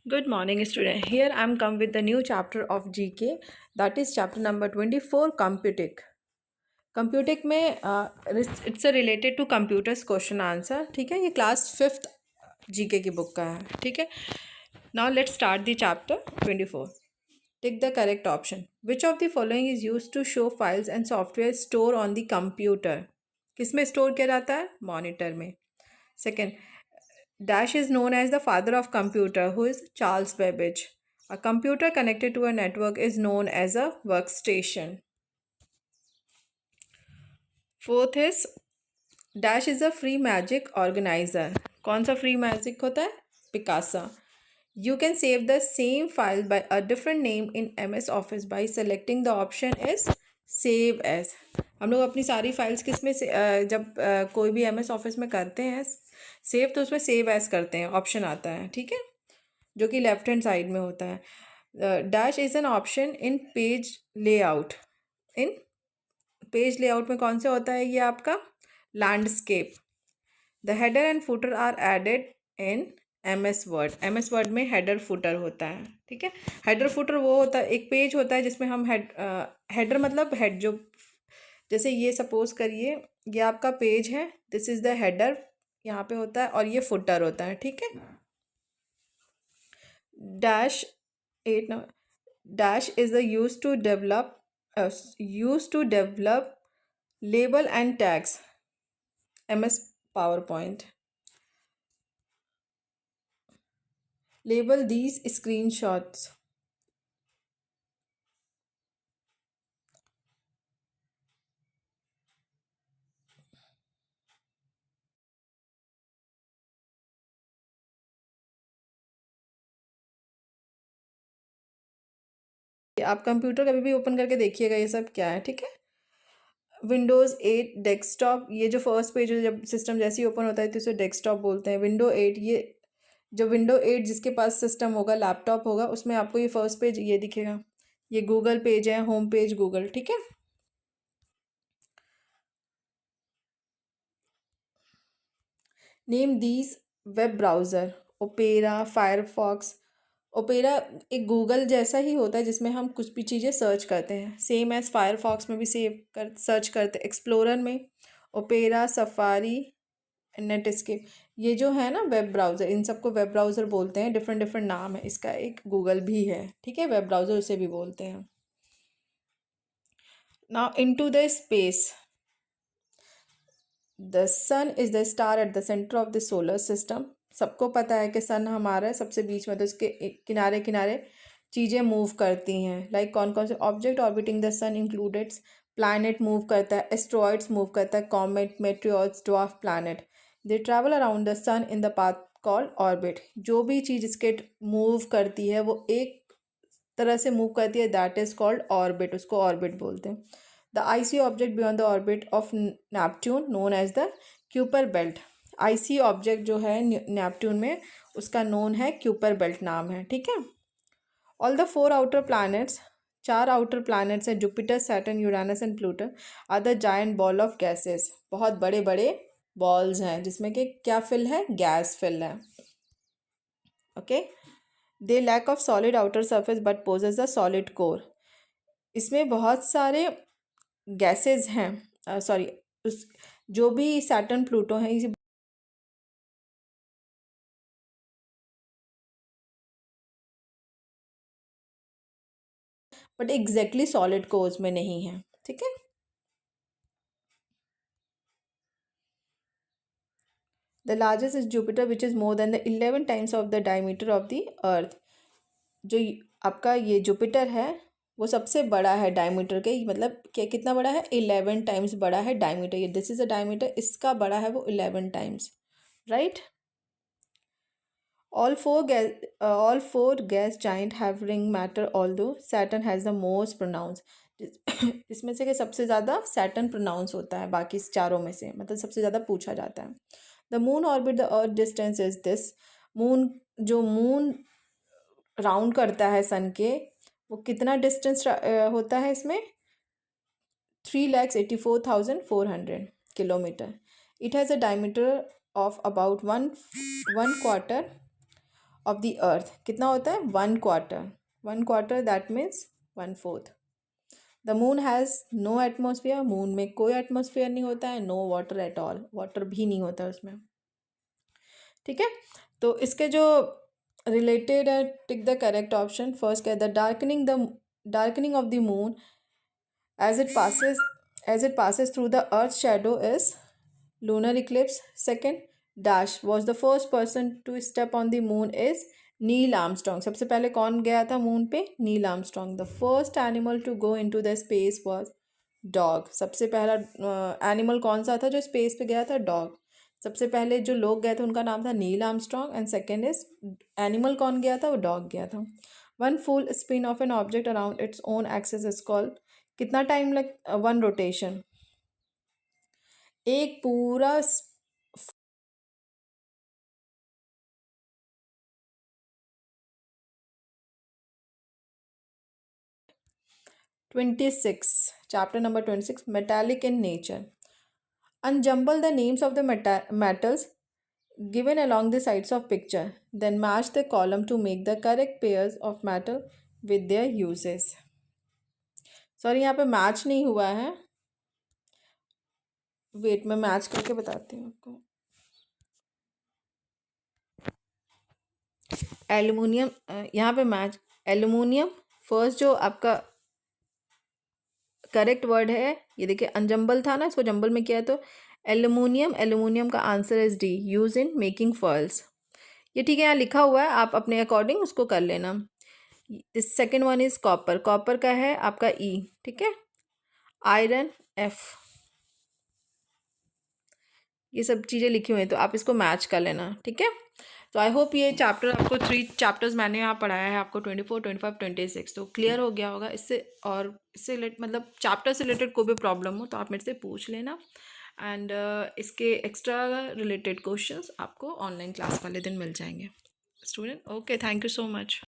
Good morning, student. Here I am come with the new chapter of GK, that is chapter number 24, Computing. Computing में it's a related to computers question answer. ठीक है, ये class 5th GK की book का है. ठीक है. Now let's start the chapter 24. Take the correct option. Which of the following is used to show files and software store on the computer? किस में स्टोर किया जाता है? मॉनिटर में. Second, Dash is known as the father of computer, who is Charles Babbage. A computer connected to a network is known as a workstation. Fourth is Dash is a free magic organizer. कौन सा free magic होता है? Picasa. You can save the same file by a different name in MS Office by selecting the option is Save As. हम लोग अपनी सारी files किस में से जब कोई भी MS Office में करते हैं सेव, तो उसमें सेव एज करते हैं, ऑप्शन आता है. ठीक है, जो कि लेफ्ट हैंड साइड में होता है. Dash is an option in page layout. In page layout में कौन सा होता है ये आपका? Landscape. The header and footer are added in MS Word. MS Word में हेडर फुटर होता है. ठीक है, हेडर फुटर वो होता है, एक पेज होता है जिसमें हम हेडर मतलब हेड, जो जैसे ये सपोज करिए ये आपका पेज है, दिस इज़ द हेडर यहाँ पे होता है, और ये फुटर होता है. ठीक है. Dash 8 now. Dash is the used to develop label and tags. MS PowerPoint. Label these screenshots. आप कंप्यूटर कभी भी ओपन करके देखिएगा ये सब क्या है. ठीक है. विंडोज़ 8 डेस्कटॉप, ये जो फर्स्ट पेज है जब सिस्टम जैसे ही ओपन होता है तो इसे डेस्कटॉप बोलते हैं. विंडो 8, ये जो विंडो 8 जिसके पास सिस्टम होगा, लैपटॉप होगा, उसमें आपको ये फर्स्ट पेज ये दिखेगा. ये गूगल पेज है, होम पेज गूगल. ठीक है. Name these web browser. Opera, Firefox. Opera एक गूगल जैसा ही होता है जिसमें हम कुछ भी चीज़ें सर्च करते हैं. सेम एज फायरफॉक्स में भी सर्च करते हैं. एक्सप्लोरर में ओपेरा, सफारी, नेटस्केप. ये जो है ना वेब ब्राउज़र, इन सबको वेब ब्राउज़र बोलते हैं. डिफरेंट डिफरेंट नाम है इसका. एक गूगल भी है. ठीक है, वेब ब्राउज़र उसे भी बोलते हैं. Now into the space. The sun is the star at the centre of the solar system. सबको पता है कि सन हमारा सबसे बीच में, तो इसके किनारे किनारे चीज़ें मूव करती हैं. लाइक कौन कौन से object orbiting the sun included. Planet move करता है, एस्ट्रॉइड्स मूव करता है, comet, meteorites, dwarf planet. They travel around the sun in the path called orbit. जो भी चीज़ इसके मूव करती है वो एक तरह से मूव करती है, दैट इज़ कॉल्ड ऑर्बिट. उसको ऑर्बिट बोलते हैं. The icy object beyond the orbit of Neptune known as the Kuiper belt. Icy object जो है नेपट्यून में, उसका नोन है क्यूपर बेल्ट नाम है. ठीक है. All the 4 outer planets, 4 outer planets हैं, Jupiter, Saturn, Uranus and Pluto, are the giant ball of gases. बहुत बड़े बड़े बॉल्स हैं जिसमें कि क्या फिल है? गैस फिल है. Okay. They lack of solid outer surface but possess the solid core. इसमें बहुत सारे गैसेज हैं, सॉरी, उस जो भी सैटर्न प्लूटो हैं, इसे बट एग्जैक्टली सॉलिड कोर्स में नहीं है. ठीक है. The largest is Jupiter which is more than the 11 times of the diameter of the अर्थ. जो आपका ये जुपिटर है वो सबसे बड़ा है डायमीटर के, मतलब क्या कितना बड़ा है? 11 टाइम्स बड़ा है डायमीटर. ये दिस इज अ डायमीटर, इसका बड़ा है वो 11 times. Right. All four gas giant have ring matter, although Saturn has the most pronounced. इसमें से कि सबसे ज़्यादा सैटर्न प्रोनाउंस होता है बाकी चारों में से, मतलब सबसे ज़्यादा पूछा जाता है. The moon orbit the earth distance is this. Moon, जो मून राउंड करता है सन के, वो कितना डिस्टेंस होता है इसमें? 3,84,400 kilometre. It has a diameter of about one quarter of the earth कितना होता है? 1/4. 1/4 that means 1/4. The moon has no atmosphere. Moon में कोई एटमोसफियर नहीं होता है. No water at all. Water भी नहीं होता उसमें. ठीक है, तो इसके जो रिलेटेड है, tick the correct option. First क्या है? The darkening of the moon as it passes through the earth's shadow is lunar eclipse. Second, dash was the first person to step on the moon is Neil Armstrong. सबसे पहले कौन गया था moon पे? Neil Armstrong. The first animal to go into the space was dog. सबसे पहला animal कौन सा था जो स्पेस पे गया था? डॉग. सबसे पहले जो लोग गए थे उनका नाम था Neil Armstrong. And second is animal कौन गया था? वो डॉग गया था. One full spin off an object around its own axis is called. कितना टाइम लग? One rotation. एक पूरा 26. Chapter number 26. Metallic in nature. Unjumble the names of the metals given along the sides of picture. Then match the column to make the correct pairs of metal with their uses. Sorry, यहाँ पे match नहीं हुआ है. Wait में match करके बताती हूँ आपको. एल्युमिनियम, यहाँ पे मैच. एल्युमिनियम फर्स्ट जो आपका करेक्ट वर्ड है, ये देखिए अनजम्बल था ना, इसको जंबल में किया है तो एल्युमिनियम. एल्युमिनियम का answer is D, use in making foils. ये ठीक है, यहाँ लिखा हुआ है, आप अपने अकॉर्डिंग उसको कर लेना. This second one is copper. Copper का है आपका ई. ठीक है. Iron F. ये सब चीज़ें लिखी हुई हैं तो आप इसको मैच कर लेना. ठीक है. तो आई होप ये चैप्टर आपको 3 चैप्टर्स मैंने यहाँ पढ़ाया है आपको 24, 25, 26 तो क्लियर हो गया होगा इससे. और इससे मतलब चैप्टर से रिलेटेड कोई भी प्रॉब्लम हो तो आप मेरे से पूछ लेना. एंड इसके एक्स्ट्रा रिलेटेड क्वेश्चंस आपको ऑनलाइन क्लास वाले दिन मिल जाएंगे. Student, okay, thank you so much.